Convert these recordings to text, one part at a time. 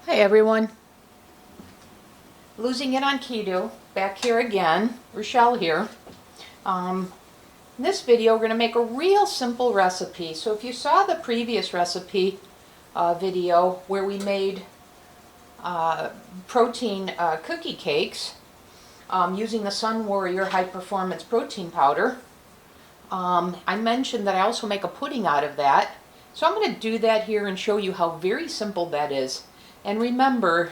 Hey everyone, losing it on keto, back here again, Rochelle here. In this video we're going to make a real simple recipe. So if you saw the previous recipe video where we made protein cookie cakes using the Sunwarrior High Performance protein powder, I mentioned that I also make a pudding out of that. So I'm going to do that here and show you how very simple that is. And remember,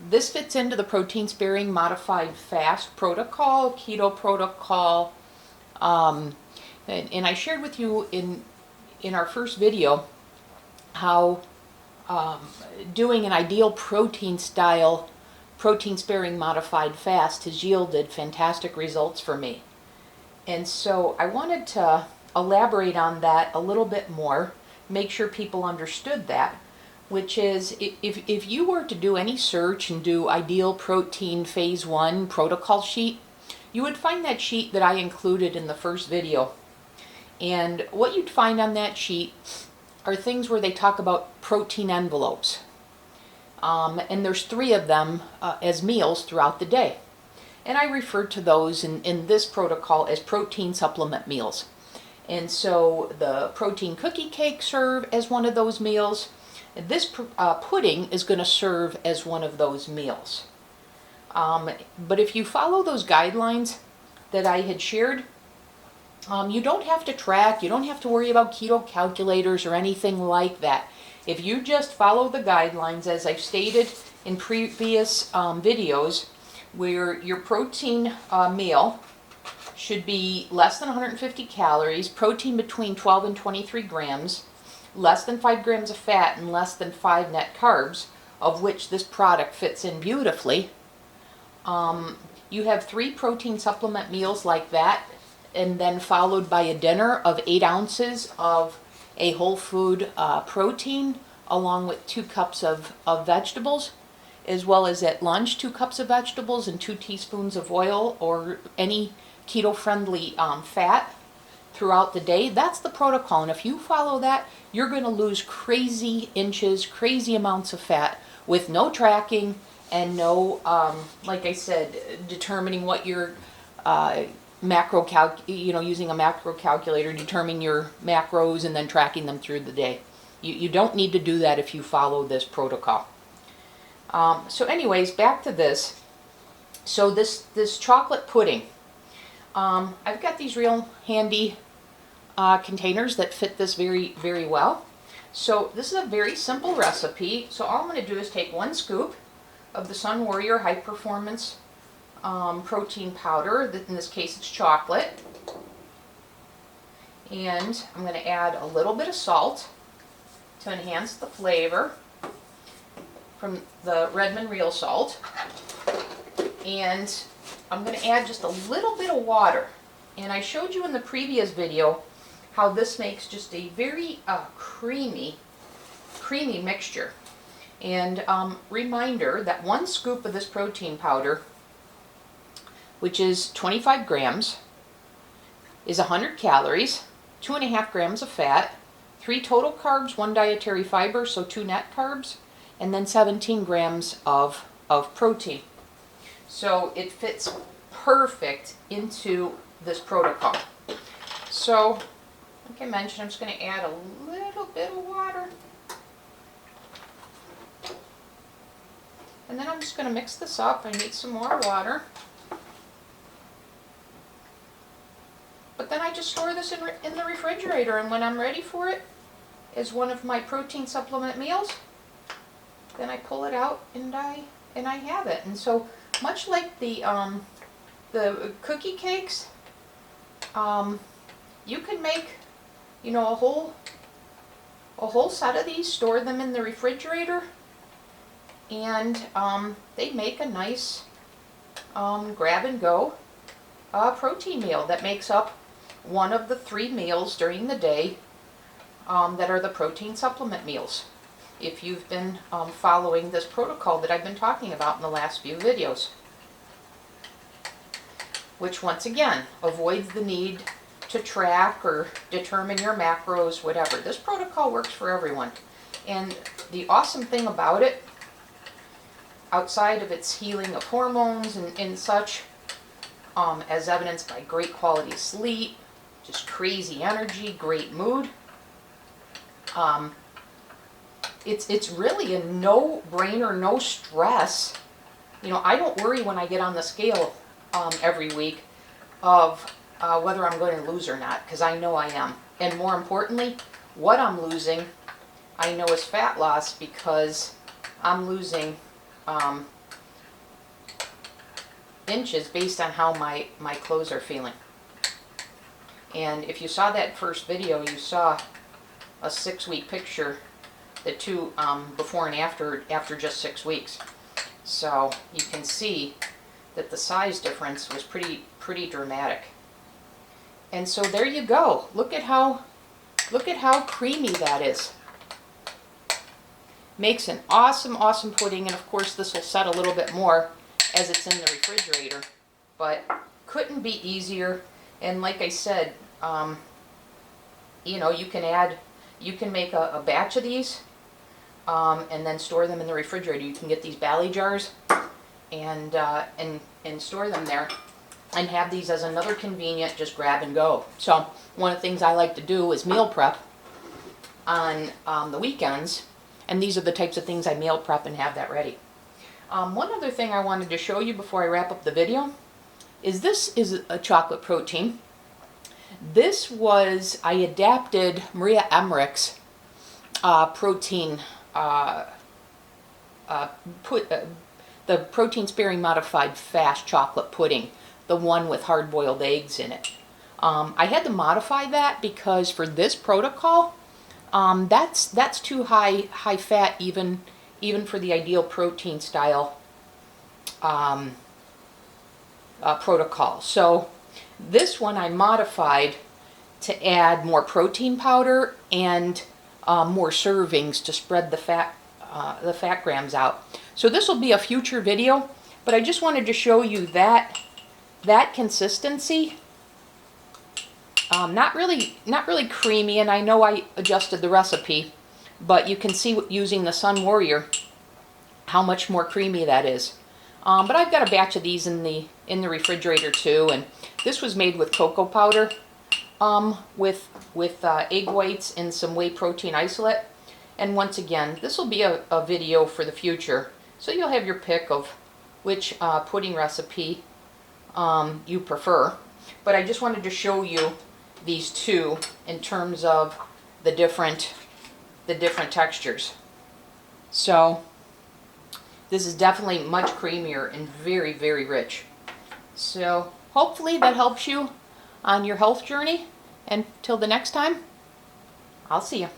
this fits into the protein sparing modified fast protocol, keto protocol, and I shared with you in our first video how doing an ideal protein style protein sparing modified fast has yielded fantastic results for me. And so I wanted to elaborate on that a little bit more, make sure people understood that, which is if you were to do any search and do ideal protein phase 1 protocol sheet, you would find that sheet that I included in the first video. And what you'd find on that sheet are things where they talk about protein envelopes. And there's 3 of them as meals throughout the day. And I refer to those in this protocol as protein supplement meals. And so the protein cookie cake serve as one of those meals. This pudding is going to serve as one of those meals. But if you follow those guidelines that I had shared, you don't have to track, you don't have to worry about keto calculators or anything like that. If you just follow the guidelines, as I've stated in previous videos, where your protein meal should be less than 150 calories, protein between 12 and 23 grams, less than 5 grams of fat, and less than 5 net carbs, of which this product fits in beautifully. You have 3 protein supplement meals like that, and then followed by a dinner of 8 ounces of a whole food protein, along with 2 cups of vegetables, as well as at lunch 2 cups of vegetables and 2 teaspoons of oil or any keto-friendly fat throughout the day. That's the protocol, and if you follow that, you're going to lose crazy inches, crazy amounts of fat with no tracking and no, like I said, determining what your using a macro calculator, determining your macros and then tracking them through the day. You don't need to do that if you follow this protocol. So anyways, back to this. So this chocolate pudding, I've got these real handy containers that fit this very, very well. So this is a very simple recipe. So all I'm going to do is take 1 scoop of the Sunwarrior High Performance protein powder. In this case it's chocolate. And I'm going to add a little bit of salt to enhance the flavor from the Redmond Real Salt. And I'm going to add just a little bit of water. And I showed you in the previous video how this makes just a very creamy mixture. And reminder that 1 scoop of this protein powder, which is 25 grams, is 100 calories, 2.5 grams of fat, 3 total carbs, 1 dietary fiber, so 2 net carbs, and then 17 grams of protein. So it fits perfect into this protocol. So, like I mentioned, I'm just going to add a little bit of water. And then I'm just going to mix this up. I need some more water. But then I just store this in the refrigerator, and when I'm ready for it as one of my protein supplement meals, then I pull it out and I have it. And so much like the cookie cakes, you can make, a whole set of these, store them in the refrigerator, and they make a nice grab and go protein meal that makes up one of the 3 meals during the day that are the protein supplement meals, if you've been following this protocol that I've been talking about in the last few videos, which once again avoids the need to track or determine your macros, whatever. This protocol works for everyone. And the awesome thing about it, outside of its healing of hormones and such, as evidenced by great quality sleep, just crazy energy, great mood, it's really a no-brainer, no stress. You know, I don't worry when I get on the scale every week of whether I'm going to lose or not, because I know I am. And more importantly, what I'm losing, I know is fat loss, because I'm losing inches based on how my clothes are feeling. And if you saw that first video, you saw a 6-week picture, the two before and after just 6 weeks. So you can see that the size difference was pretty dramatic. And so there you go. Look at how creamy that is. Makes an awesome pudding, and of course this will set a little bit more as it's in the refrigerator, but couldn't be easier. And like I said, you know, you can make a batch of these and then store them in the refrigerator. You can get these Bally jars and store them there, and have these as another convenient just grab and go. So one of the things I like to do is meal prep on the weekends, and these are the types of things I meal prep and have that ready. One other thing I wanted to show you before I wrap up the video is this is a chocolate protein. This was, I adapted Maria Emmerich's protein, the protein sparing modified fast chocolate pudding, the one with hard-boiled eggs in it. I had to modify that because for this protocol, that's too high fat even for the ideal protein style protocol. So this one I modified to add more protein powder and more servings to spread the fat grams out. So this will be a future video, but I just wanted to show you that consistency. Not really creamy, and I know I adjusted the recipe, but you can see using the Sunwarrior how much more creamy that is. But I've got a batch of these in the refrigerator too, and this was made with cocoa powder, with egg whites and some whey protein isolate. And once again, this will be a video for the future, so you'll have your pick of which pudding recipe you prefer. But I just wanted to show you these two in terms of the different textures. So this is definitely much creamier and very, very rich. So hopefully that helps you on your health journey. And till the next time, I'll see you.